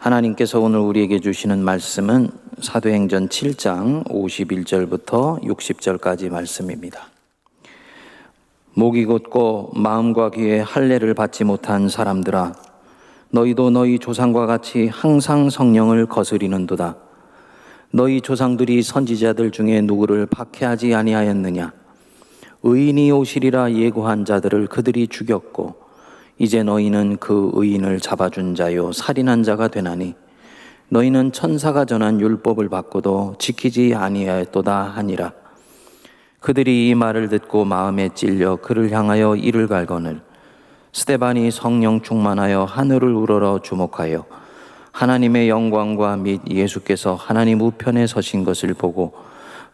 하나님께서 오늘 우리에게 주시는 말씀은 사도행전 7장 51절부터 60절까지 말씀입니다. 목이 곧고 마음과 귀에 할례를 받지 못한 사람들아, 너희도 너희 조상과 같이 항상 성령을 거스리는도다. 너희 조상들이 선지자들 중에 누구를 박해하지 아니하였느냐? 의인이 오시리라 예고한 자들을 그들이 죽였고 이제 너희는 그 의인을 잡아준 자요 살인한 자가 되나니 너희는 천사가 전한 율법을 받고도 지키지 아니하였도다 하니라. 그들이 이 말을 듣고 마음에 찔려 그를 향하여 이를 갈거늘 스데반이 성령 충만하여 하늘을 우러러 주목하여 하나님의 영광과 및 예수께서 하나님 우편에 서신 것을 보고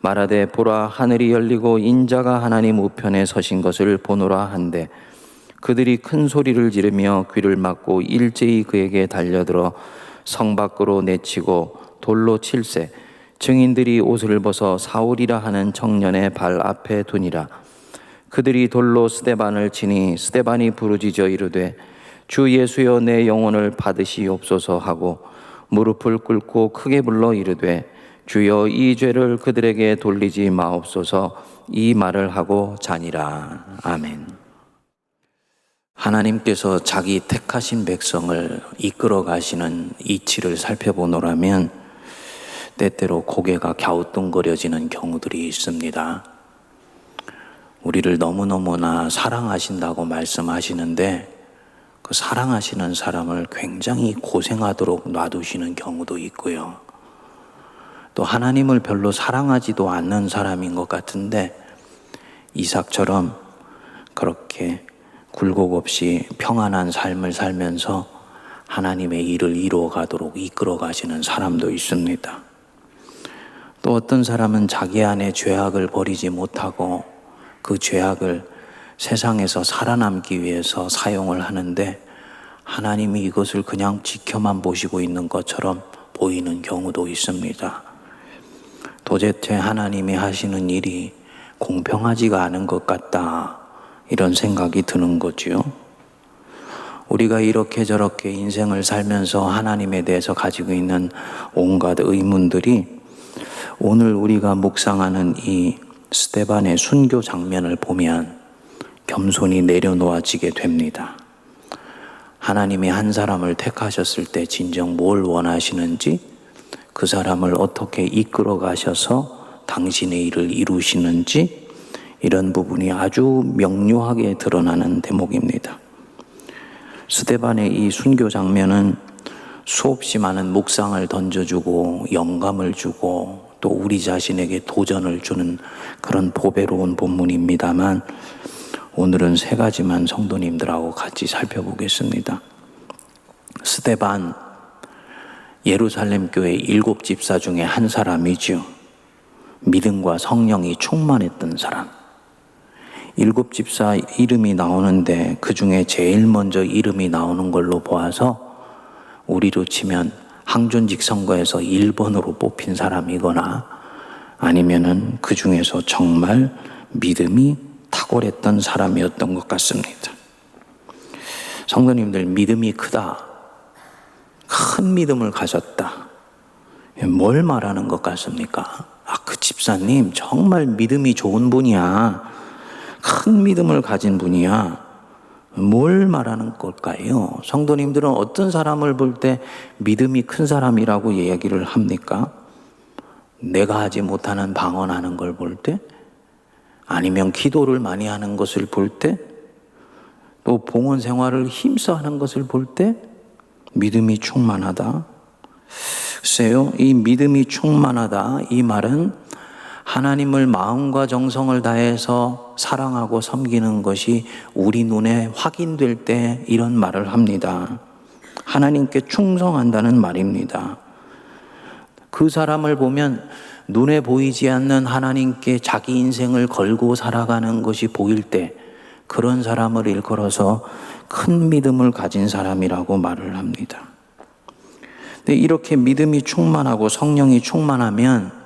말하되 보라, 하늘이 열리고 인자가 하나님 우편에 서신 것을 보노라 한데, 그들이 큰 소리를 지르며 귀를 막고 일제히 그에게 달려들어 성 밖으로 내치고 돌로 칠세, 증인들이 옷을 벗어 사울이라 하는 청년의 발 앞에 두니라. 그들이 돌로 스데반을 치니 스데반이 부르짖어 이르되 주 예수여 내 영혼을 받으시옵소서 하고 무릎을 꿇고 크게 불러 이르되 주여 이 죄를 그들에게 돌리지 마옵소서, 이 말을 하고 자니라. 아멘. 하나님께서 자기 택하신 백성을 이끌어 가시는 이치를 살펴보노라면 때때로 고개가 갸우뚱거려지는 경우들이 있습니다. 우리를 너무너무나 사랑하신다고 말씀하시는데 그 사랑하시는 사람을 굉장히 고생하도록 놔두시는 경우도 있고요. 또 하나님을 별로 사랑하지도 않는 사람인 것 같은데 이삭처럼 그렇게 굴곡 없이 평안한 삶을 살면서 하나님의 일을 이루어 가도록 이끌어 가시는 사람도 있습니다. 또 어떤 사람은 자기 안에 죄악을 버리지 못하고 그 죄악을 세상에서 살아남기 위해서 사용을 하는데 하나님이 이것을 그냥 지켜만 보시고 있는 것처럼 보이는 경우도 있습니다. 도대체 하나님이 하시는 일이 공평하지가 않은 것 같다, 이런 생각이 드는 거지요. 우리가 이렇게 저렇게 인생을 살면서 하나님에 대해서 가지고 있는 온갖 의문들이 오늘 우리가 묵상하는 이 스데반의 순교 장면을 보면 겸손히 내려놓아지게 됩니다. 하나님이 한 사람을 택하셨을 때 진정 뭘 원하시는지, 그 사람을 어떻게 이끌어 가셔서 당신의 일을 이루시는지, 이런 부분이 아주 명료하게 드러나는 대목입니다. 스데반의 이 순교 장면은 수없이 많은 묵상을 던져주고 영감을 주고 또 우리 자신에게 도전을 주는 그런 보배로운 본문입니다만 오늘은 세 가지만 성도님들하고 같이 살펴보겠습니다. 스데반, 예루살렘 교회 7 집사 중에 한 사람이죠. 믿음과 성령이 충만했던 사람. 7 집사 이름이 나오는데 그 중에 제일 먼저 이름이 나오는 걸로 보아서 우리로 치면 항존직 선거에서 1번으로 뽑힌 사람이거나 아니면은 그 중에서 정말 믿음이 탁월했던 사람이었던 것 같습니다. 성도님들, 믿음이 크다, 큰 믿음을 가졌다, 뭘 말하는 것 같습니까? 그 집사님 정말 믿음이 좋은 분이야, 큰 믿음을 가진 분이야, 뭘 말하는 걸까요? 성도님들은 어떤 사람을 볼 때 믿음이 큰 사람이라고 이야기를 합니까? 내가 하지 못하는 방언하는 걸 볼 때? 아니면 기도를 많이 하는 것을 볼 때? 또 봉헌 생활을 힘써 하는 것을 볼 때? 믿음이 충만하다. 글쎄요, 이 믿음이 충만하다, 이 말은 하나님을 마음과 정성을 다해서 사랑하고 섬기는 것이 우리 눈에 확인될 때 이런 말을 합니다. 하나님께 충성한다는 말입니다. 그 사람을 보면 눈에 보이지 않는 하나님께 자기 인생을 걸고 살아가는 것이 보일 때 그런 사람을 일컬어서 큰 믿음을 가진 사람이라고 말을 합니다. 근데 이렇게 믿음이 충만하고 성령이 충만하면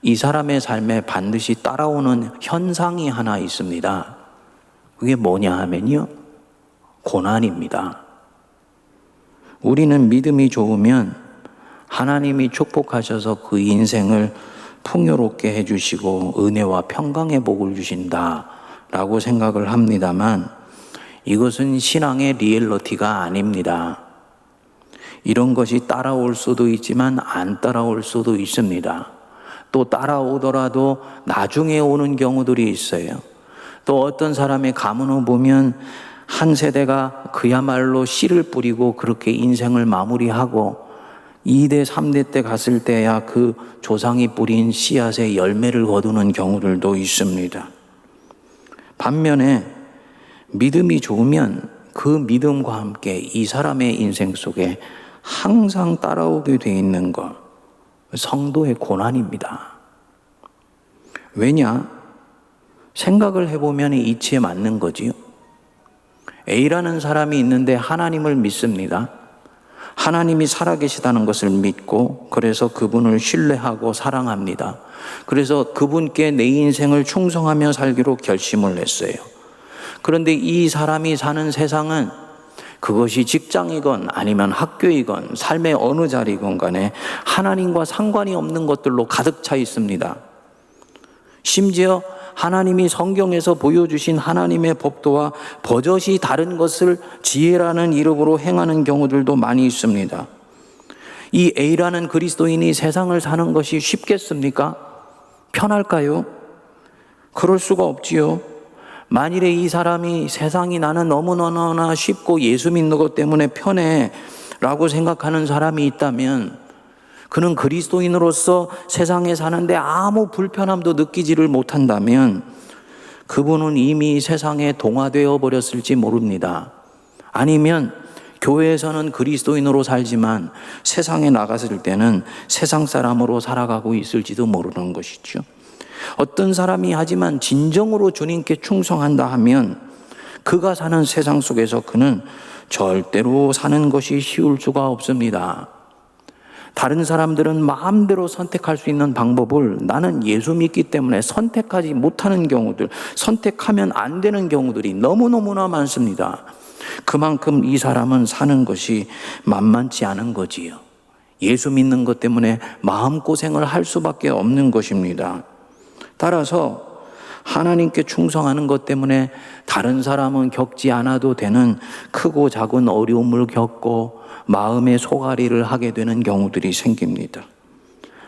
이 사람의 삶에 반드시 따라오는 현상이 하나 있습니다. 그게 뭐냐 하면요, 고난입니다. 우리는 믿음이 좋으면 하나님이 축복하셔서 그 인생을 풍요롭게 해주시고 은혜와 평강의 복을 주신다라고 생각을 합니다만, 이것은 신앙의 리얼리티가 아닙니다. 이런 것이 따라올 수도 있지만 안 따라올 수도 있습니다. 또 따라오더라도 나중에 오는 경우들이 있어요. 또 어떤 사람의 가문을 보면 한 세대가 그야말로 씨를 뿌리고 그렇게 인생을 마무리하고 2대, 3대 때 갔을 때야 그 조상이 뿌린 씨앗의 열매를 거두는 경우들도 있습니다. 반면에 믿음이 좋으면 그 믿음과 함께 이 사람의 인생 속에 항상 따라오게 돼 있는 것, 성도의 고난입니다. 왜냐? 생각을 해보면 이치에 맞는 거지요. A라는 사람이 있는데 하나님을 믿습니다. 하나님이 살아계시다는 것을 믿고 그래서 그분을 신뢰하고 사랑합니다. 그래서 그분께 내 인생을 충성하며 살기로 결심을 했어요. 그런데 이 사람이 사는 세상은 그것이 직장이건 아니면 학교이건 삶의 어느 자리건 간에 하나님과 상관이 없는 것들로 가득 차 있습니다. 심지어 하나님이 성경에서 보여주신 하나님의 법도와 버젓이 다른 것을 지혜라는 이름으로 행하는 경우들도 많이 있습니다. 이 A라는 그리스도인이 세상을 사는 것이 쉽겠습니까? 편할까요? 그럴 수가 없지요. 만일에 이 사람이 세상이 나는 너무너무나 쉽고 예수 믿는 것 때문에 편해 라고 생각하는 사람이 있다면 그는 그리스도인으로서 세상에 사는데 아무 불편함도 느끼지를 못한다면 그분은 이미 세상에 동화되어 버렸을지 모릅니다. 아니면 교회에서는 그리스도인으로 살지만 세상에 나갔을 때는 세상 사람으로 살아가고 있을지도 모르는 것이죠. 어떤 사람이 하지만 진정으로 주님께 충성한다 하면 그가 사는 세상 속에서 그는 절대로 사는 것이 쉬울 수가 없습니다. 다른 사람들은 마음대로 선택할 수 있는 방법을 나는 예수 믿기 때문에 선택하지 못하는 경우들, 선택하면 안 되는 경우들이 너무너무나 많습니다. 그만큼 이 사람은 사는 것이 만만치 않은 거지요. 예수 믿는 것 때문에 마음고생을 할 수밖에 없는 것입니다. 따라서 하나님께 충성하는 것 때문에 다른 사람은 겪지 않아도 되는 크고 작은 어려움을 겪고 마음의 소가리를 하게 되는 경우들이 생깁니다.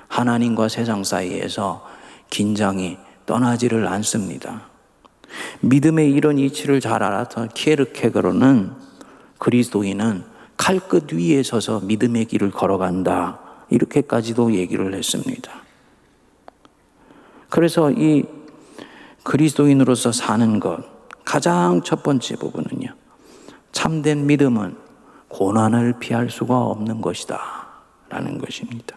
하나님과 세상 사이에서 긴장이 떠나지를 않습니다. 믿음의 이런 이치를 잘 알았던 키에르케고르는 그리스도인은 칼끝 위에 서서 믿음의 길을 걸어간다, 이렇게까지도 얘기를 했습니다. 그래서 이 그리스도인으로서 사는 것, 가장 첫 번째 부분은요, 참된 믿음은 고난을 피할 수가 없는 것이다 라는 것입니다.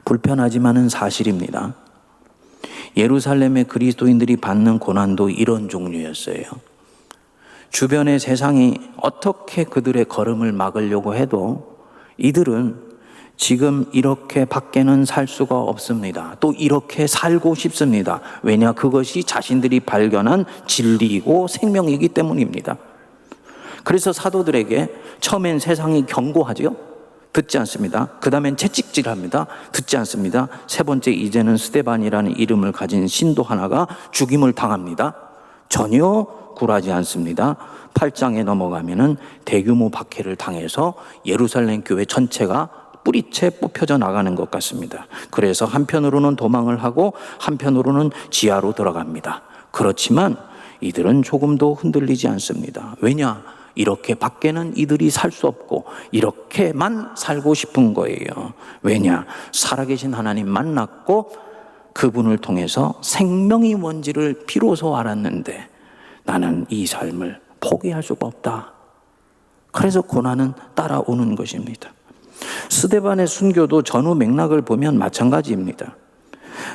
불편하지만은 사실입니다. 예루살렘의 그리스도인들이 받는 고난도 이런 종류였어요. 주변의 세상이 어떻게 그들의 걸음을 막으려고 해도 이들은 지금 이렇게 밖에는 살 수가 없습니다. 또 이렇게 살고 싶습니다. 왜냐? 그것이 자신들이 발견한 진리이고 생명이기 때문입니다. 그래서 사도들에게 처음엔 세상이 경고하죠. 듣지 않습니다. 그 다음엔 채찍질합니다. 듣지 않습니다. 세 번째, 이제는 스데반이라는 이름을 가진 신도 하나가 죽임을 당합니다. 전혀 굴하지 않습니다. 8장에 넘어가면은 대규모 박해를 당해서 예루살렘 교회 전체가 뿌리채 뽑혀져 나가는 것 같습니다. 그래서 한편으로는 도망을 하고 한편으로는 지하로 들어갑니다. 그렇지만 이들은 조금도 흔들리지 않습니다. 왜냐? 이렇게 밖에는 이들이 살 수 없고 이렇게만 살고 싶은 거예요. 왜냐? 살아계신 하나님 만났고 그분을 통해서 생명이 뭔지를 비로소 알았는데 나는 이 삶을 포기할 수가 없다. 그래서 고난은 따라오는 것입니다. 스데반의 순교도 전후 맥락을 보면 마찬가지입니다.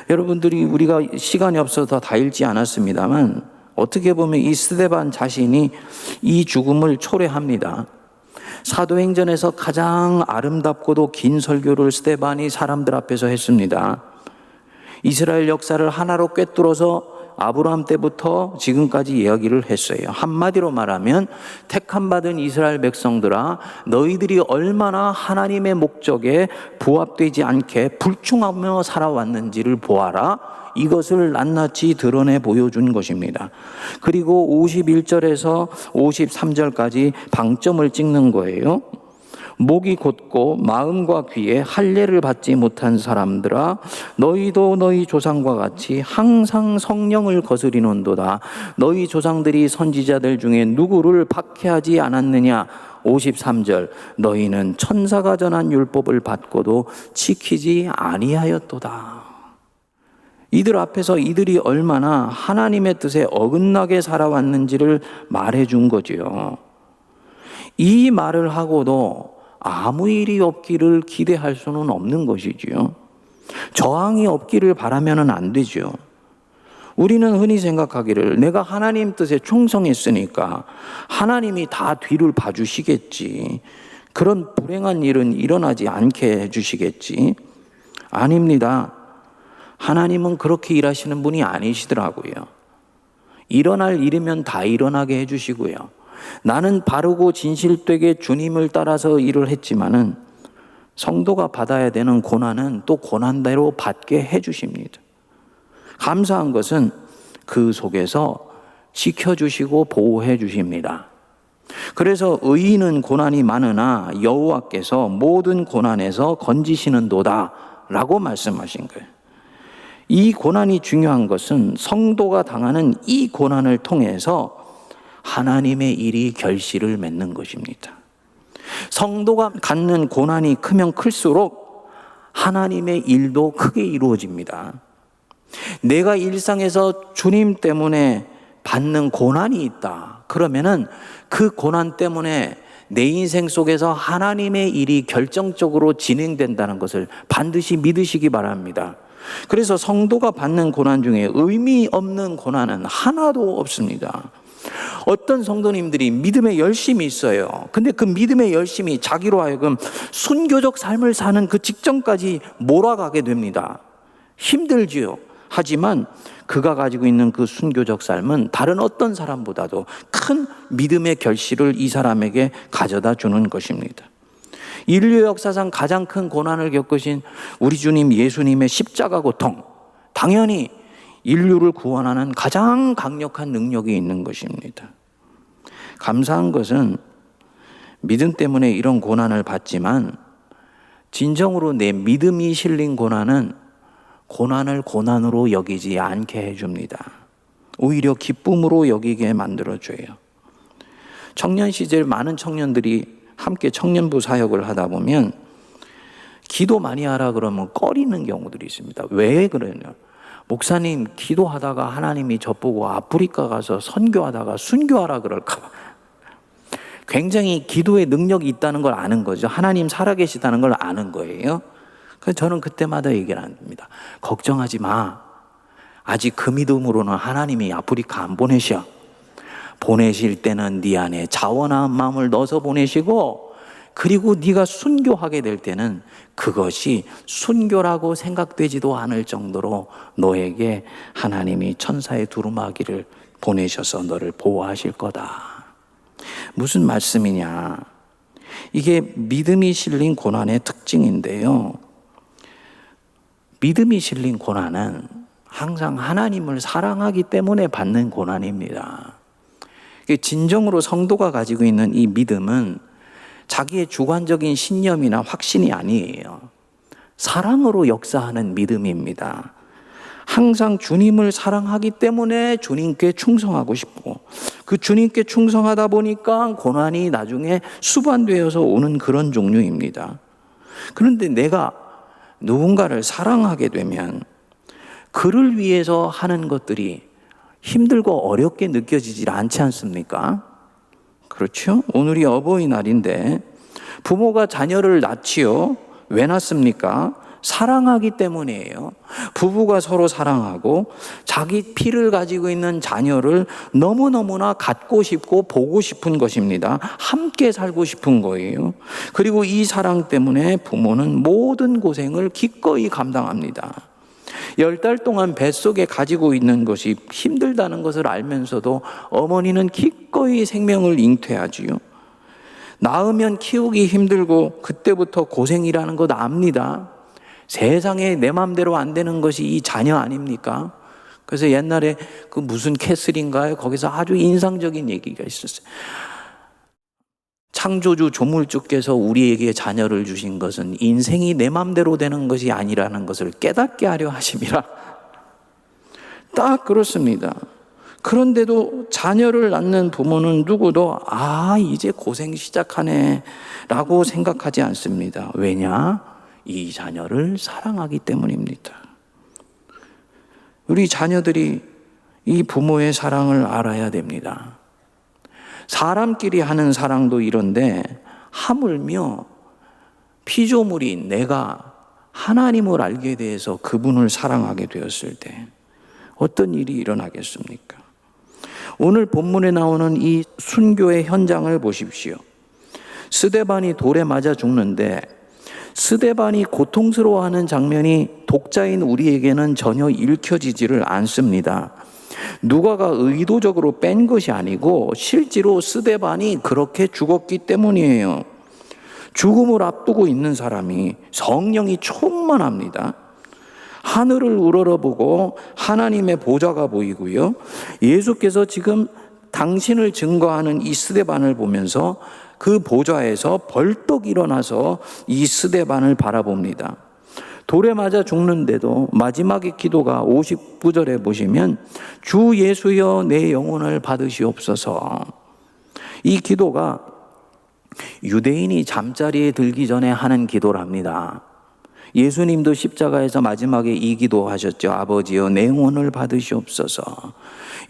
여러분들이 우리가 시간이 없어서 다 읽지 않았습니다만 어떻게 보면 이 스데반 자신이 이 죽음을 초래합니다. 사도행전에서 가장 아름답고도 긴 설교를 스데반이 사람들 앞에서 했습니다. 이스라엘 역사를 하나로 꿰뚫어서 아브라함 때부터 지금까지 이야기를 했어요. 한마디로 말하면 택함받은 이스라엘 백성들아, 너희들이 얼마나 하나님의 목적에 부합되지 않게 불충하며 살아왔는지를 보아라. 이것을 낱낱이 드러내 보여준 것입니다. 그리고 51절에서 53절까지 방점을 찍는 거예요. 목이 곧고 마음과 귀에 할례를 받지 못한 사람들아, 너희도 너희 조상과 같이 항상 성령을 거스리는도다. 너희 조상들이 선지자들 중에 누구를 박해하지 않았느냐. 53절, 너희는 천사가 전한 율법을 받고도 지키지 아니하였도다. 이들 앞에서 이들이 얼마나 하나님의 뜻에 어긋나게 살아왔는지를 말해준 거지요. 이 말을 하고도 아무 일이 없기를 기대할 수는 없는 것이지요. 저항이 없기를 바라면 안 되죠. 우리는 흔히 생각하기를 내가 하나님 뜻에 충성했으니까 하나님이 다 뒤를 봐주시겠지. 그런 불행한 일은 일어나지 않게 해주시겠지. 아닙니다. 하나님은 그렇게 일하시는 분이 아니시더라고요. 일어날 일이면 다 일어나게 해주시고요. 나는 바르고 진실되게 주님을 따라서 일을 했지만은 성도가 받아야 되는 고난은 또 고난대로 받게 해주십니다. 감사한 것은 그 속에서 지켜주시고 보호해 주십니다. 그래서 의인은 고난이 많으나 여호와께서 모든 고난에서 건지시는도다 라고 말씀하신 거예요. 이 고난이 중요한 것은 성도가 당하는 이 고난을 통해서 하나님의 일이 결실을 맺는 것입니다. 성도가 갖는 고난이 크면 클수록 하나님의 일도 크게 이루어집니다. 내가 일상에서 주님 때문에 받는 고난이 있다. 그러면은 그 고난 때문에 내 인생 속에서 하나님의 일이 결정적으로 진행된다는 것을 반드시 믿으시기 바랍니다. 그래서 성도가 받는 고난 중에 의미 없는 고난은 하나도 없습니다. 어떤 성도님들이 믿음에 열심히 있어요. 근데 그 믿음의 열심이 자기로 하여금 순교적 삶을 사는 그 직전까지 몰아가게 됩니다. 힘들지요. 하지만 그가 가지고 있는 그 순교적 삶은 다른 어떤 사람보다도 큰 믿음의 결실을 이 사람에게 가져다 주는 것입니다. 인류 역사상 가장 큰 고난을 겪으신 우리 주님 예수님의 십자가 고통, 당연히 인류를 구원하는 가장 강력한 능력이 있는 것입니다. 감사한 것은 믿음 때문에 이런 고난을 받지만 진정으로 내 믿음이 실린 고난은 고난을 고난으로 여기지 않게 해줍니다. 오히려 기쁨으로 여기게 만들어줘요. 청년 시절 많은 청년들이 함께 청년부 사역을 하다 보면 기도 많이 하라 그러면 꺼리는 경우들이 있습니다. 왜 그러냐? 목사님 기도하다가 하나님이 저보고 아프리카 가서 선교하다가 순교하라 그럴까 봐. 굉장히 기도의 능력이 있다는 걸 아는 거죠. 하나님 살아계시다는 걸 아는 거예요. 그래서 저는 그때마다 얘기를 합니다. 걱정하지 마. 아직 그 믿음으로는 하나님이 아프리카 안 보내셔. 보내실 때는 네 안에 자원한 마음을 넣어서 보내시고, 그리고 네가 순교하게 될 때는 그것이 순교라고 생각되지도 않을 정도로 너에게 하나님이 천사의 두루마기를 보내셔서 너를 보호하실 거다. 무슨 말씀이냐? 이게 믿음이 실린 고난의 특징인데요. 믿음이 실린 고난은 항상 하나님을 사랑하기 때문에 받는 고난입니다. 진정으로 성도가 가지고 있는 이 믿음은 자기의 주관적인 신념이나 확신이 아니에요. 사랑으로 역사하는 믿음입니다. 항상 주님을 사랑하기 때문에 주님께 충성하고 싶고, 그 주님께 충성하다 보니까 고난이 나중에 수반되어서 오는 그런 종류입니다. 그런데 내가 누군가를 사랑하게 되면 그를 위해서 하는 것들이 힘들고 어렵게 느껴지질 않지 않습니까? 그렇죠? 오늘이 어버이날인데 부모가 자녀를 낳지요. 왜 낳습니까? 사랑하기 때문이에요. 부부가 서로 사랑하고 자기 피를 가지고 있는 자녀를 너무너무나 갖고 싶고 보고 싶은 것입니다. 함께 살고 싶은 거예요. 그리고 이 사랑 때문에 부모는 모든 고생을 기꺼이 감당합니다. 10달 동안 뱃속에 가지고 있는 것이 힘들다는 것을 알면서도 어머니는 기꺼이 생명을 잉태하지요. 낳으면 키우기 힘들고 그때부터 고생이라는 것 압니다. 세상에 내 맘대로 안 되는 것이 이 자녀 아닙니까? 그래서 옛날에 그 무슨 캐슬인가요? 거기서 아주 인상적인 얘기가 있었어요. 창조주 조물주께서 우리에게 자녀를 주신 것은 인생이 내 맘대로 되는 것이 아니라는 것을 깨닫게 하려 하심이라. 딱 그렇습니다. 그런데도 자녀를 낳는 부모는 누구도 이제 고생 시작하네 라고 생각하지 않습니다. 왜냐? 이 자녀를 사랑하기 때문입니다. 우리 자녀들이 이 부모의 사랑을 알아야 됩니다. 사람끼리 하는 사랑도 이런데 하물며 피조물인 내가 하나님을 알게 돼서 그분을 사랑하게 되었을 때 어떤 일이 일어나겠습니까? 오늘 본문에 나오는 이 순교의 현장을 보십시오. 스데반이 돌에 맞아 죽는데 스데반이 고통스러워하는 장면이 독자인 우리에게는 전혀 읽혀지지를 않습니다. 누가가 의도적으로 뺀 것이 아니고 실제로 스데반이 그렇게 죽었기 때문이에요. 죽음을 앞두고 있는 사람이 성령이 충만합니다. 하늘을 우러러보고 하나님의 보좌가 보이고요. 예수께서 지금 당신을 증거하는 이 스데반을 보면서 그 보좌에서 벌떡 일어나서 이 스데반을 바라봅니다. 돌에 맞아 죽는데도 마지막의 기도가 59절에 보시면 주 예수여 내 영혼을 받으시옵소서. 이 기도가 유대인이 잠자리에 들기 전에 하는 기도랍니다. 예수님도 십자가에서 마지막에 이 기도하셨죠. 아버지여 내 영혼을 받으시옵소서.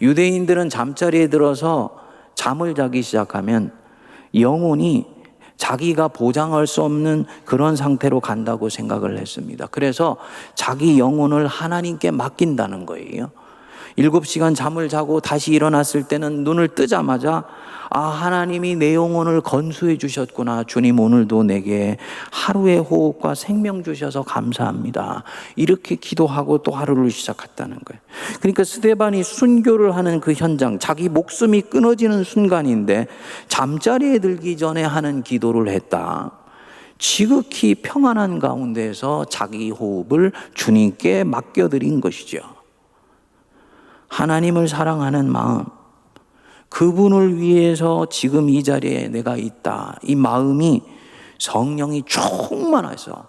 유대인들은 잠자리에 들어서 잠을 자기 시작하면 영혼이 자기가 보장할 수 없는 그런 상태로 간다고 생각을 했습니다. 그래서 자기 영혼을 하나님께 맡긴다는 거예요. 7시간 잠을 자고 다시 일어났을 때는 눈을 뜨자마자 하나님이 내 영혼을 건수해 주셨구나. 주님 오늘도 내게 하루의 호흡과 생명 주셔서 감사합니다. 이렇게 기도하고 또 하루를 시작했다는 거예요. 그러니까 스데반이 순교를 하는 그 현장, 자기 목숨이 끊어지는 순간인데 잠자리에 들기 전에 하는 기도를 했다. 지극히 평안한 가운데에서 자기 호흡을 주님께 맡겨드린 것이죠. 하나님을 사랑하는 마음, 그분을 위해서 지금 이 자리에 내가 있다. 이 마음이 성령이 충만해서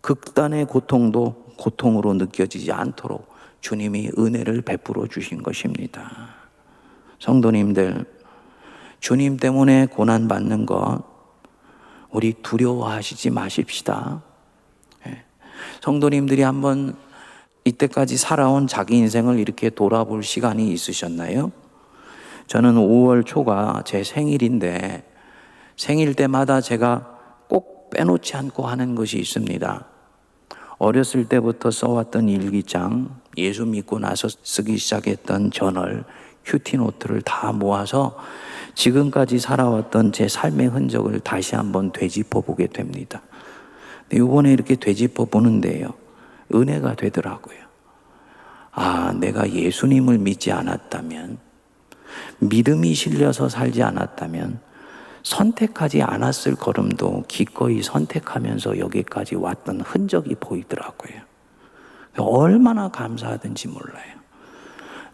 극단의 고통도 고통으로 느껴지지 않도록 주님이 은혜를 베풀어 주신 것입니다. 성도님들, 주님 때문에 고난받는 것 우리 두려워하시지 마십시다. 성도님들이 한번 이때까지 살아온 자기 인생을 이렇게 돌아볼 시간이 있으셨나요? 저는 5월 초가 제 생일인데 생일 때마다 제가 꼭 빼놓지 않고 하는 것이 있습니다. 어렸을 때부터 써왔던 일기장, 예수 믿고 나서 쓰기 시작했던 저널, 큐티노트를 다 모아서 지금까지 살아왔던 제 삶의 흔적을 다시 한번 되짚어 보게 됩니다. 근데 이번에 이렇게 되짚어 보는데요, 은혜가 되더라고요. 내가 예수님을 믿지 않았다면, 믿음이 실려서 살지 않았다면 선택하지 않았을 걸음도 기꺼이 선택하면서 여기까지 왔던 흔적이 보이더라고요. 얼마나 감사하든지 몰라요.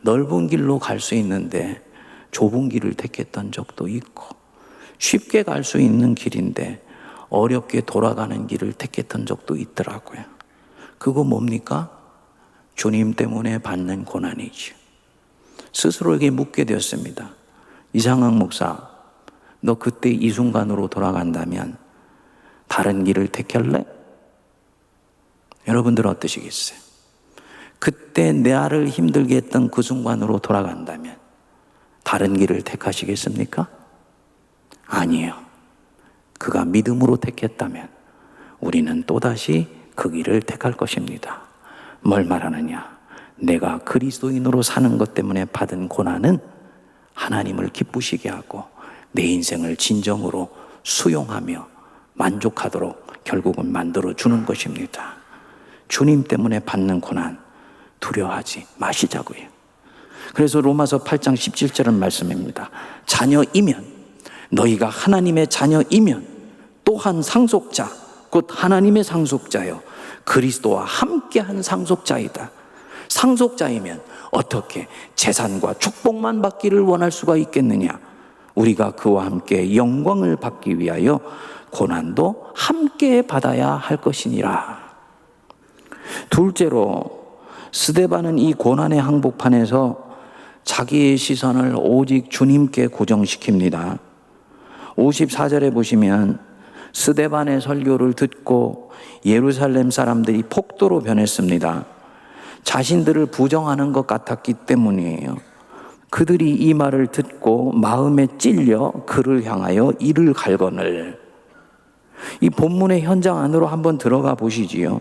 넓은 길로 갈 수 있는데 좁은 길을 택했던 적도 있고, 쉽게 갈 수 있는 길인데 어렵게 돌아가는 길을 택했던 적도 있더라고요. 그거 뭡니까? 주님 때문에 받는 고난이죠. 스스로에게 묻게 되었습니다. 이상학 목사, 너 그때 이 순간으로 돌아간다면 다른 길을 택할래? 여러분들 어떠시겠어요? 그때 나를 힘들게 했던 그 순간으로 돌아간다면 다른 길을 택하시겠습니까? 아니에요. 그가 믿음으로 택했다면 우리는 또다시 그 길을 택할 것입니다. 뭘 말하느냐? 내가 그리스도인으로 사는 것 때문에 받은 고난은 하나님을 기쁘시게 하고 내 인생을 진정으로 수용하며 만족하도록 결국은 만들어 주는 것입니다. 주님 때문에 받는 고난, 두려워하지 마시자고요. 그래서 로마서 8장 17절은 말씀입니다. 자녀이면, 너희가 하나님의 자녀이면 또한 상속자, 곧 하나님의 상속자요 그리스도와 함께한 상속자이다. 상속자이면 어떻게 재산과 축복만 받기를 원할 수가 있겠느냐? 우리가 그와 함께 영광을 받기 위하여 고난도 함께 받아야 할 것이니라. 둘째로, 스데반은 이 고난의 항복판에서 자기의 시선을 오직 주님께 고정시킵니다. 54절에 보시면 스데반의 설교를 듣고 예루살렘 사람들이 폭도로 변했습니다. 자신들을 부정하는 것 같았기 때문이에요. 그들이 이 말을 듣고 마음에 찔려 그를 향하여 이를 갈거늘. 이 본문의 현장 안으로 한번 들어가 보시지요.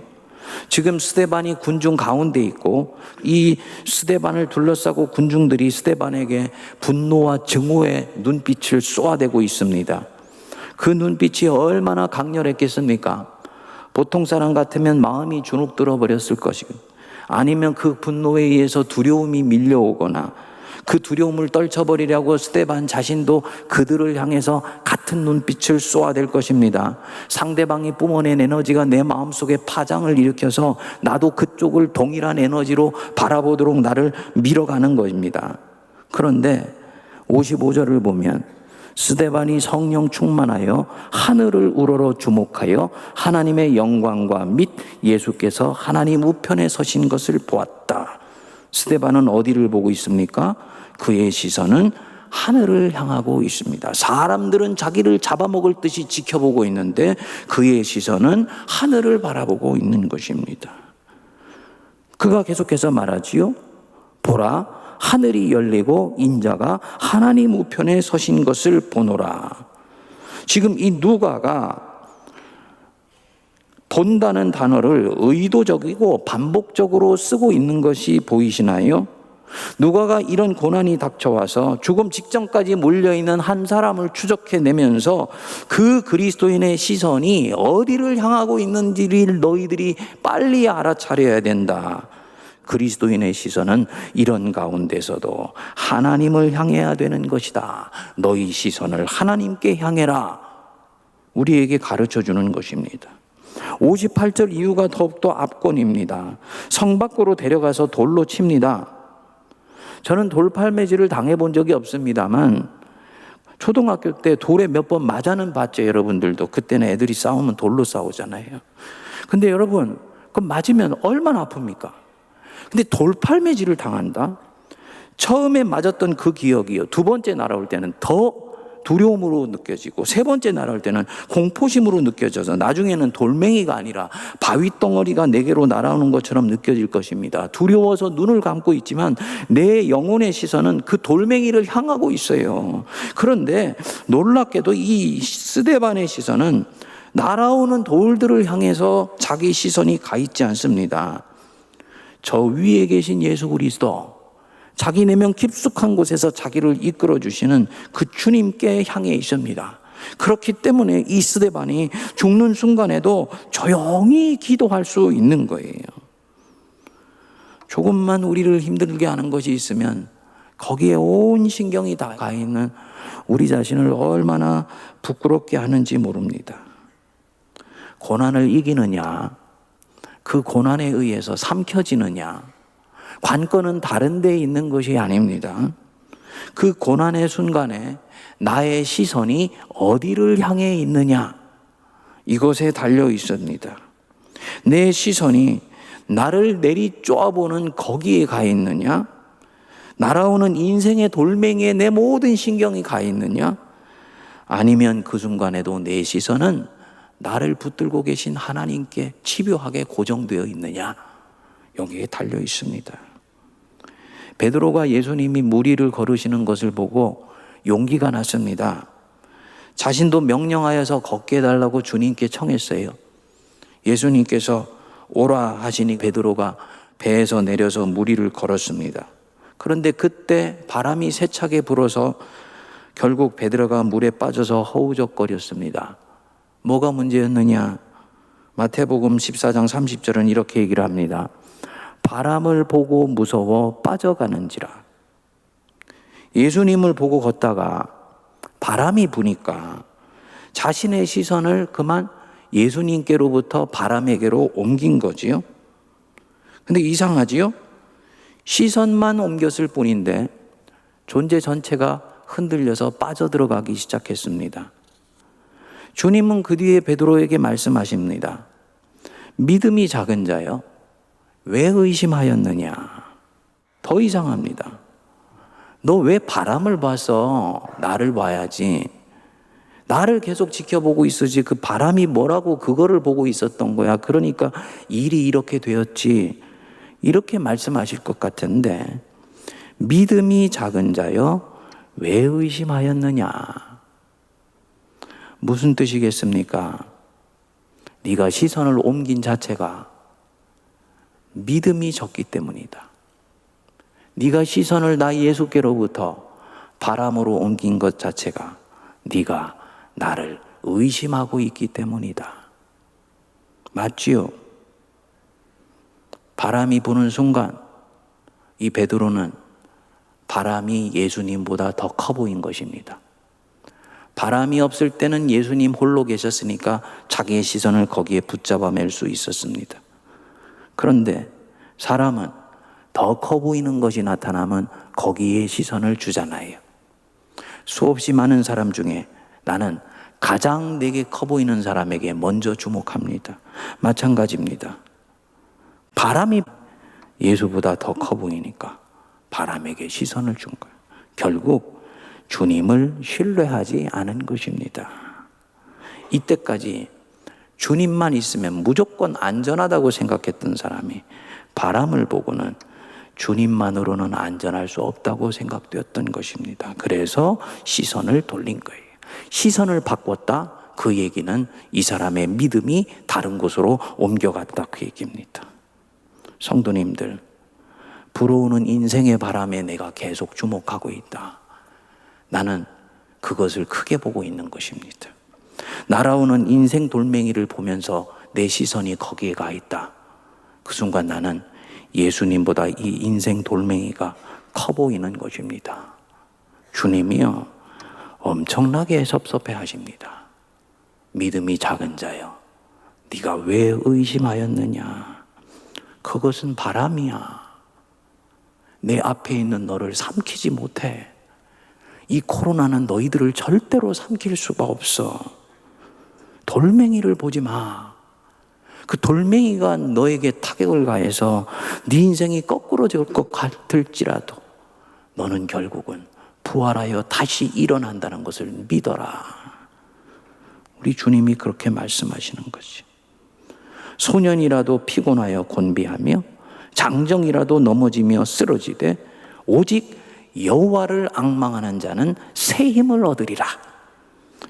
지금 스데반이 군중 가운데 있고 이 스데반을 둘러싸고 군중들이 스데반에게 분노와 증오의 눈빛을 쏘아대고 있습니다. 그 눈빛이 얼마나 강렬했겠습니까? 보통 사람 같으면 마음이 주눅들어 버렸을 것이고, 아니면 그 분노에 의해서 두려움이 밀려오거나 그 두려움을 떨쳐버리려고 스데반 자신도 그들을 향해서 같은 눈빛을 쏘아댈 것입니다. 상대방이 뿜어낸 에너지가 내 마음속에 파장을 일으켜서 나도 그쪽을 동일한 에너지로 바라보도록 나를 밀어가는 것입니다. 그런데 55절을 보면 스데반이 성령 충만하여 하늘을 우러러 주목하여 하나님의 영광과 및 예수께서 하나님 우편에 서신 것을 보았다. 스데반은 어디를 보고 있습니까? 그의 시선은 하늘을 향하고 있습니다. 사람들은 자기를 잡아먹을 듯이 지켜보고 있는데 그의 시선은 하늘을 바라보고 있는 것입니다. 그가 계속해서 말하지요. 보라, 하늘이 열리고 인자가 하나님 우편에 서신 것을 보노라. 지금 이 누가가 본다는 단어를 의도적이고 반복적으로 쓰고 있는 것이 보이시나요? 누가가 이런 고난이 닥쳐와서 죽음 직전까지 몰려있는 한 사람을 추적해내면서 그 그리스도인의 시선이 어디를 향하고 있는지를 너희들이 빨리 알아차려야 된다. 그리스도인의 시선은 이런 가운데서도 하나님을 향해야 되는 것이다. 너희 시선을 하나님께 향해라. 우리에게 가르쳐주는 것입니다. 58절 이유가 더욱더 압권입니다. 성 밖으로 데려가서 돌로 칩니다. 저는 돌팔매질을 당해본 적이 없습니다만 초등학교 때 돌에 몇 번 맞아는 봤죠. 여러분들도. 그때는 애들이 싸우면 돌로 싸우잖아요. 근데 여러분, 그 맞으면 얼마나 아픕니까? 근데 돌팔매질을 당한다? 처음에 맞았던 그 기억이요, 두 번째 날아올 때는 더 두려움으로 느껴지고 세 번째 날아올 때는 공포심으로 느껴져서 나중에는 돌멩이가 아니라 바위 덩어리가 내게로 날아오는 것처럼 느껴질 것입니다. 두려워서 눈을 감고 있지만 내 영혼의 시선은 그 돌멩이를 향하고 있어요. 그런데 놀랍게도 이 스데반의 시선은 날아오는 돌들을 향해서 자기 시선이 가 있지 않습니다. 저 위에 계신 예수 그리스도, 자기 내면 깊숙한 곳에서 자기를 이끌어 주시는 그 주님께 향해 있습니다. 그렇기 때문에 이 스데반이 죽는 순간에도 조용히 기도할 수 있는 거예요. 조금만 우리를 힘들게 하는 것이 있으면 거기에 온 신경이 다 가 있는 우리 자신을 얼마나 부끄럽게 하는지 모릅니다. 고난을 이기느냐, 그 고난에 의해서 삼켜지느냐, 관건은 다른 데에 있는 것이 아닙니다. 그 고난의 순간에 나의 시선이 어디를 향해 있느냐, 이것에 달려 있습니다. 내 시선이 나를 내리쪼아보는 거기에 가 있느냐, 날아오는 인생의 돌멩이에 내 모든 신경이 가 있느냐, 아니면 그 순간에도 내 시선은 나를 붙들고 계신 하나님께 집요하게 고정되어 있느냐, 여기에 달려 있습니다. 베드로가 예수님이 물 위를 걸으시는 것을 보고 용기가 났습니다. 자신도 명령하여서 걷게 해달라고 주님께 청했어요. 예수님께서 오라 하시니 베드로가 배에서 내려서 물 위를 걸었습니다. 그런데 그때 바람이 세차게 불어서 결국 베드로가 물에 빠져서 허우적거렸습니다. 뭐가 문제였느냐? 마태복음 14장 30절은 이렇게 얘기를 합니다. 바람을 보고 무서워 빠져가는지라. 예수님을 보고 걷다가 바람이 부니까 자신의 시선을 그만 예수님께로부터 바람에게로 옮긴 거지요. 근데 이상하지요? 시선만 옮겼을 뿐인데 존재 전체가 흔들려서 빠져들어가기 시작했습니다. 주님은 그 뒤에 베드로에게 말씀하십니다. 믿음이 작은 자여, 왜 의심하였느냐? 더 이상합니다. 너 왜 바람을 봐서 나를 봐야지? 나를 계속 지켜보고 있으지 그 바람이 뭐라고 그거를 보고 있었던 거야. 그러니까 일이 이렇게 되었지. 이렇게 말씀하실 것 같은데 믿음이 작은 자여 왜 의심하였느냐? 무슨 뜻이겠습니까? 네가 시선을 옮긴 자체가 믿음이 적기 때문이다. 네가 시선을 나 예수께로부터 바람으로 옮긴 것 자체가 네가 나를 의심하고 있기 때문이다. 맞지요? 바람이 부는 순간 이 베드로는 바람이 예수님보다 더 커 보인 것입니다. 바람이 없을 때는 예수님 홀로 계셨으니까 자기의 시선을 거기에 붙잡아 맬 수 있었습니다. 그런데 사람은 더 커 보이는 것이 나타나면 거기에 시선을 주잖아요. 수없이 많은 사람 중에 나는 가장 내게 커 보이는 사람에게 먼저 주목합니다. 마찬가지입니다. 바람이 예수보다 더 커 보이니까 바람에게 시선을 준 거예요. 결국 주님을 신뢰하지 않은 것입니다. 이때까지 주님만 있으면 무조건 안전하다고 생각했던 사람이 바람을 보고는 주님만으로는 안전할 수 없다고 생각되었던 것입니다. 그래서 시선을 돌린 거예요. 시선을 바꿨다. 그 얘기는 이 사람의 믿음이 다른 곳으로 옮겨갔다. 그 얘기입니다. 성도님들, 불어오는 인생의 바람에 내가 계속 주목하고 있다. 나는 그것을 크게 보고 있는 것입니다. 날아오는 인생 돌멩이를 보면서 내 시선이 거기에 가 있다. 그 순간 나는 예수님보다 이 인생 돌멩이가 커 보이는 것입니다. 주님이요, 엄청나게 섭섭해 하십니다. 믿음이 작은 자여, 네가 왜 의심하였느냐? 그것은 바람이야. 내 앞에 있는 너를 삼키지 못해. 이 코로나는 너희들을 절대로 삼킬 수가 없어. 돌멩이를 보지 마. 그 돌멩이가 너에게 타격을 가해서 네 인생이 거꾸로질 것 같을지라도 너는 결국은 부활하여 다시 일어난다는 것을 믿어라. 우리 주님이 그렇게 말씀하시는 거지. 소년이라도 피곤하여 곤비하며 장정이라도 넘어지며 쓰러지되 오직 여호와를 앙망하는 자는 새 힘을 얻으리라.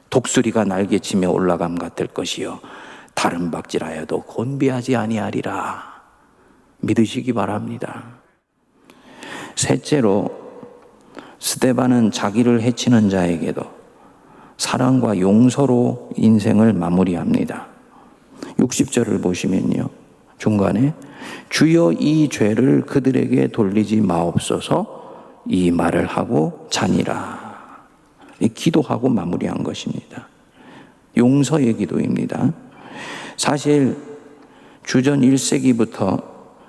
독수리가 날개치며 올라감 같을 것이요 다른 박질하여도 곤비하지 아니하리라. 믿으시기 바랍니다. 셋째로, 스데반은 자기를 해치는 자에게도 사랑과 용서로 인생을 마무리합니다. 60절을 보시면요, 중간에 주여 이 죄를 그들에게 돌리지 마옵소서 이 말을 하고 자니라. 기도하고 마무리한 것입니다. 용서의 기도입니다. 사실 주전 1세기부터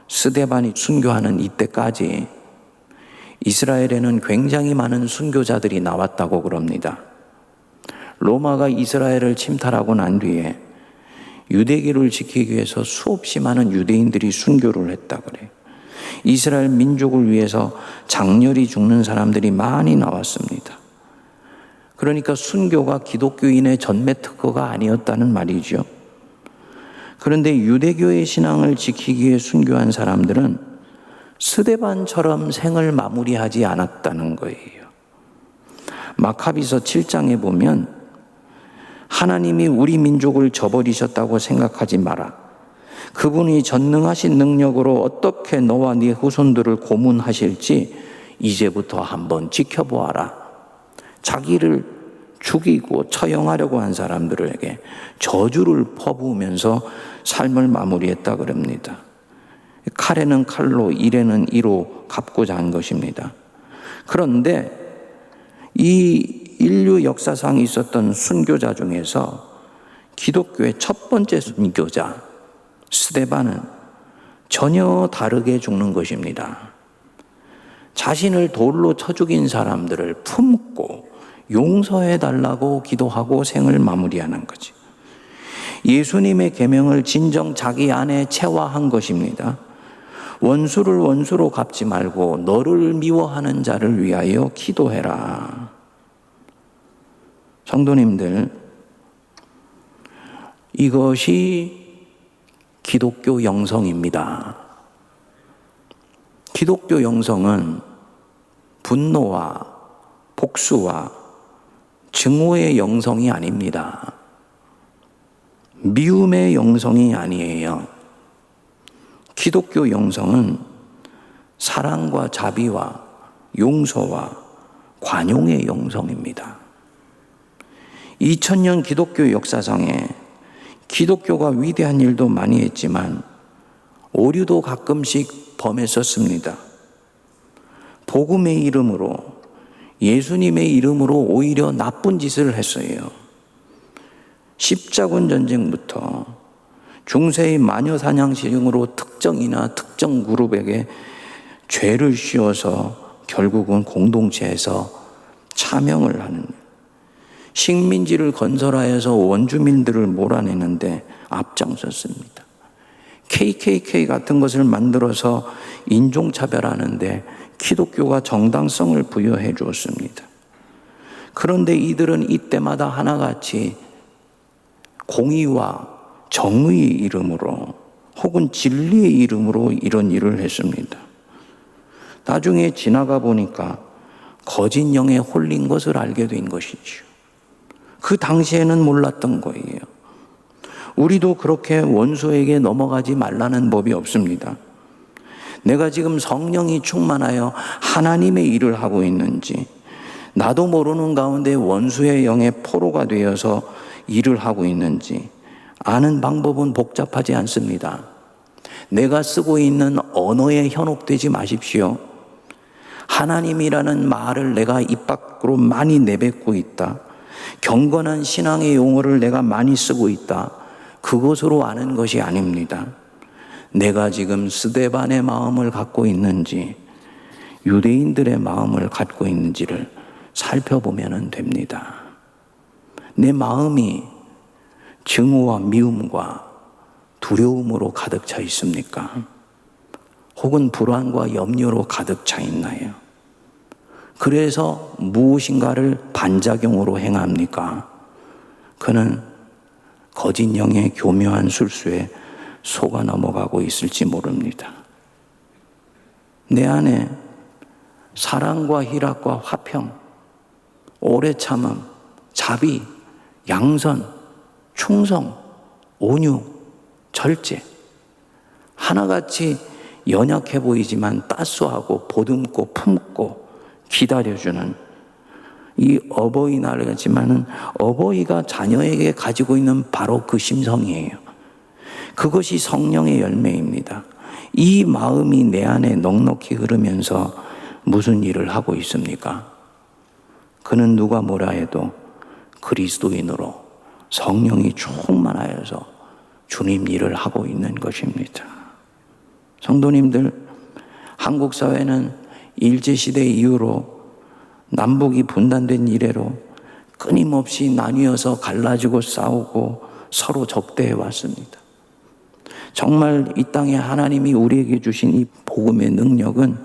스데반이 순교하는 이때까지 이스라엘에는 굉장히 많은 순교자들이 나왔다고 그럽니다. 로마가 이스라엘을 침탈하고 난 뒤에 유대교를 지키기 위해서 수없이 많은 유대인들이 순교를 했다 그래요. 이스라엘 민족을 위해서 장렬히 죽는 사람들이 많이 나왔습니다. 그러니까 순교가 기독교인의 전매 특허가 아니었다는 말이죠. 그런데 유대교의 신앙을 지키기 위해 순교한 사람들은 스데반처럼 생을 마무리하지 않았다는 거예요. 마카비서 7장에 보면 하나님이 우리 민족을 저버리셨다고 생각하지 마라. 그분이 전능하신 능력으로 어떻게 너와 네 후손들을 고문하실지 이제부터 한번 지켜보아라. 자기를 죽이고 처형하려고 한 사람들에게 저주를 퍼부으면서 삶을 마무리했다 그럽니다. 칼에는 칼로, 일에는 이로 갚고자 한 것입니다. 그런데 이 인류 역사상에 있었던 순교자 중에서 기독교의 첫 번째 순교자 스데반은 전혀 다르게 죽는 것입니다. 자신을 돌로 쳐 죽인 사람들을 품고 용서해 달라고 기도하고 생을 마무리하는 거지. 예수님의 계명을 진정 자기 안에 체화한 것입니다. 원수를 원수로 갚지 말고 너를 미워하는 자를 위하여 기도해라. 성도님들, 이것이 기독교 영성입니다. 기독교 영성은 분노와 복수와 증오의 영성이 아닙니다. 미움의 영성이 아니에요. 기독교 영성은 사랑과 자비와 용서와 관용의 영성입니다. 2000년 기독교 역사상에 기독교가 위대한 일도 많이 했지만 오류도 가끔씩 범했었습니다. 복음의 이름으로, 예수님의 이름으로 오히려 나쁜 짓을 했어요. 십자군 전쟁부터 중세의 마녀 사냥식으로 특정이나 특정 그룹에게 죄를 씌워서 결국은 공동체에서 차명을 하는, 식민지를 건설하여서 원주민들을 몰아내는데 앞장섰습니다. KKK 같은 것을 만들어서 인종차별하는데 기독교가 정당성을 부여해 주었습니다. 그런데 이들은 이때마다 하나같이 공의와 정의의 이름으로 혹은 진리의 이름으로 이런 일을 했습니다. 나중에 지나가 보니까 거짓 영에 홀린 것을 알게 된 것이죠. 그 당시에는 몰랐던 거예요. 우리도 그렇게 원수에게 넘어가지 말라는 법이 없습니다. 내가 지금 성령이 충만하여 하나님의 일을 하고 있는지, 나도 모르는 가운데 원수의 영의 포로가 되어서 일을 하고 있는지 아는 방법은 복잡하지 않습니다. 내가 쓰고 있는 언어에 현혹되지 마십시오. 하나님이라는 말을 내가 입 밖으로 많이 내뱉고 있다. 경건한 신앙의 용어를 내가 많이 쓰고 있다. 그것으로 아는 것이 아닙니다. 내가 지금 스데반의 마음을 갖고 있는지 유대인들의 마음을 갖고 있는지를 살펴보면 됩니다. 내 마음이 증오와 미움과 두려움으로 가득 차 있습니까? 혹은 불안과 염려로 가득 차 있나요? 그래서 무엇인가를 반작용으로 행합니까? 그는 거짓 영의 교묘한 술수에 속아 넘어가고 있을지 모릅니다. 내 안에 사랑과 희락과 화평, 오래 참음, 자비, 양선, 충성, 온유, 절제, 하나같이 연약해 보이지만 따스하고 보듬고 품고 기다려주는 이 어버이날이지만은 어버이가 자녀에게 가지고 있는 바로 그 심성이에요. 그것이 성령의 열매입니다. 이 마음이 내 안에 넉넉히 흐르면서 무슨 일을 하고 있습니까? 그는 누가 뭐라 해도 그리스도인으로 성령이 충만하여서 주님 일을 하고 있는 것입니다. 성도님들, 한국 사회는 일제시대 이후로 남북이 분단된 이래로 끊임없이 나뉘어서 갈라지고 싸우고 서로 적대해 왔습니다. 정말 이 땅에 하나님이 우리에게 주신 이 복음의 능력은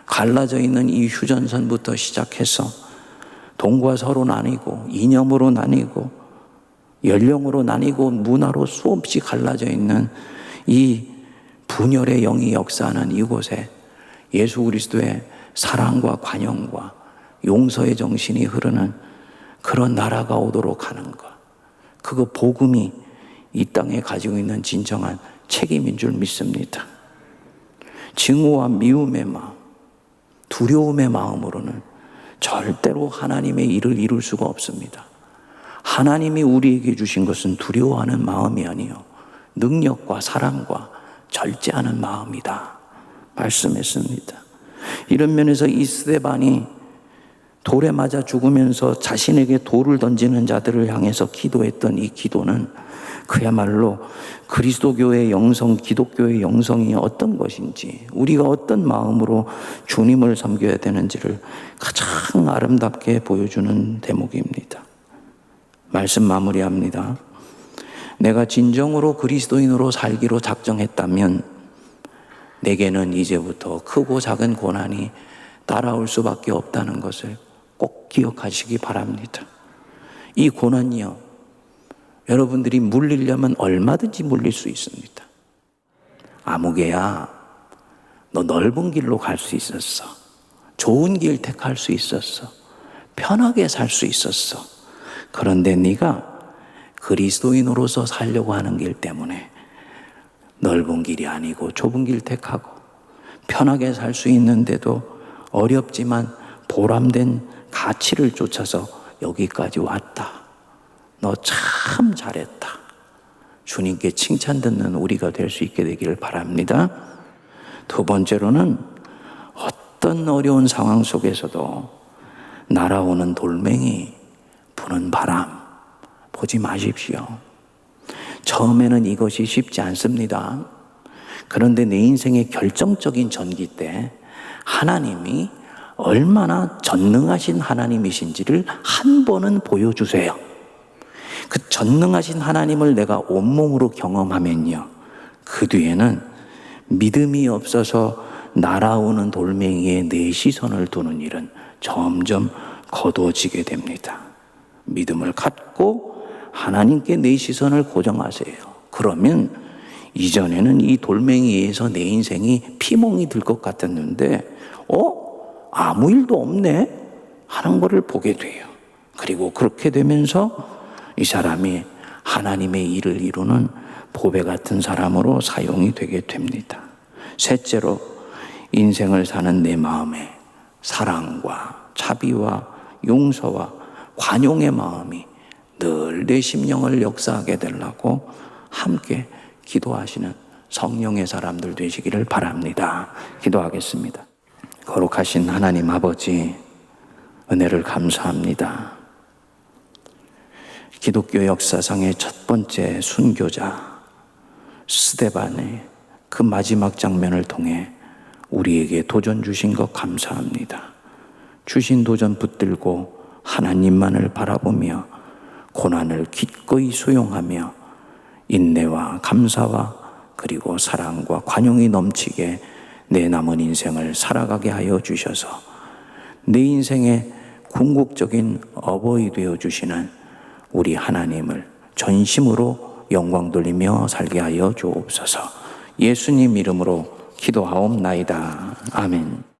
갈라져 있는 이 휴전선부터 시작해서 동과 서로 나뉘고 이념으로 나뉘고 연령으로 나뉘고 문화로 수없이 갈라져 있는 이 분열의 영이 역사하는 이곳에 예수 그리스도의 사랑과 관용과 용서의 정신이 흐르는 그런 나라가 오도록 하는 것, 그거 복음이 이 땅에 가지고 있는 진정한 책임인 줄 믿습니다. 증오와 미움의 마음, 두려움의 마음으로는 절대로 하나님의 일을 이룰 수가 없습니다. 하나님이 우리에게 주신 것은 두려워하는 마음이 아니요 능력과 사랑과 절제하는 마음이다 말씀했습니다. 이런 면에서 이 스데반이 돌에 맞아 죽으면서 자신에게 돌을 던지는 자들을 향해서 기도했던 이 기도는 그야말로 그리스도교의 영성, 기독교의 영성이 어떤 것인지, 우리가 어떤 마음으로 주님을 섬겨야 되는지를 가장 아름답게 보여주는 대목입니다. 말씀 마무리합니다. 내가 진정으로 그리스도인으로 살기로 작정했다면 내게는 이제부터 크고 작은 고난이 따라올 수밖에 없다는 것을 꼭 기억하시기 바랍니다. 이 고난이요, 여러분들이 물리려면 얼마든지 물릴 수 있습니다. 아무개야, 너 넓은 길로 갈 수 있었어. 좋은 길 택할 수 있었어. 편하게 살 수 있었어. 그런데 네가 그리스도인으로서 살려고 하는 길 때문에 넓은 길이 아니고 좁은 길 택하고 편하게 살 수 있는데도 어렵지만 보람된 가치를 쫓아서 여기까지 왔다. 너 참 잘했다. 주님께 칭찬 듣는 우리가 될 수 있게 되기를 바랍니다. 두 번째로는 어떤 어려운 상황 속에서도 날아오는 돌멩이, 부는 바람 보지 마십시오. 처음에는 이것이 쉽지 않습니다. 그런데 내 인생의 결정적인 전기 때 하나님이 얼마나 전능하신 하나님이신지를 한 번은 보여주세요. 그 전능하신 하나님을 내가 온몸으로 경험하면요, 그 뒤에는 믿음이 없어서 날아오는 돌멩이에 내 시선을 두는 일은 점점 거두어지게 됩니다. 믿음을 갖고 하나님께 내 시선을 고정하세요. 그러면 이전에는 이 돌멩이에서 내 인생이 피멍이 들 것 같았는데 아무 일도 없네 하는 것을 보게 돼요. 그리고 그렇게 되면서 이 사람이 하나님의 일을 이루는 보배 같은 사람으로 사용이 되게 됩니다. 셋째로, 인생을 사는 내 마음에 사랑과 자비와 용서와 관용의 마음이 늘 내 심령을 역사하게 되려고 함께 기도하시는 성령의 사람들 되시기를 바랍니다. 기도하겠습니다. 거룩하신 하나님 아버지, 은혜를 감사합니다. 기독교 역사상의 첫 번째 순교자 스데반의 그 마지막 장면을 통해 우리에게 도전 주신 것 감사합니다. 주신 도전 붙들고 하나님만을 바라보며 고난을 기꺼이 수용하며 인내와 감사와 그리고 사랑과 관용이 넘치게 내 남은 인생을 살아가게 하여 주셔서 내 인생의 궁극적인 어버이 되어 주시는 우리 하나님을 전심으로 영광 돌리며 살게 하여 주옵소서. 예수님 이름으로 기도하옵나이다. 아멘.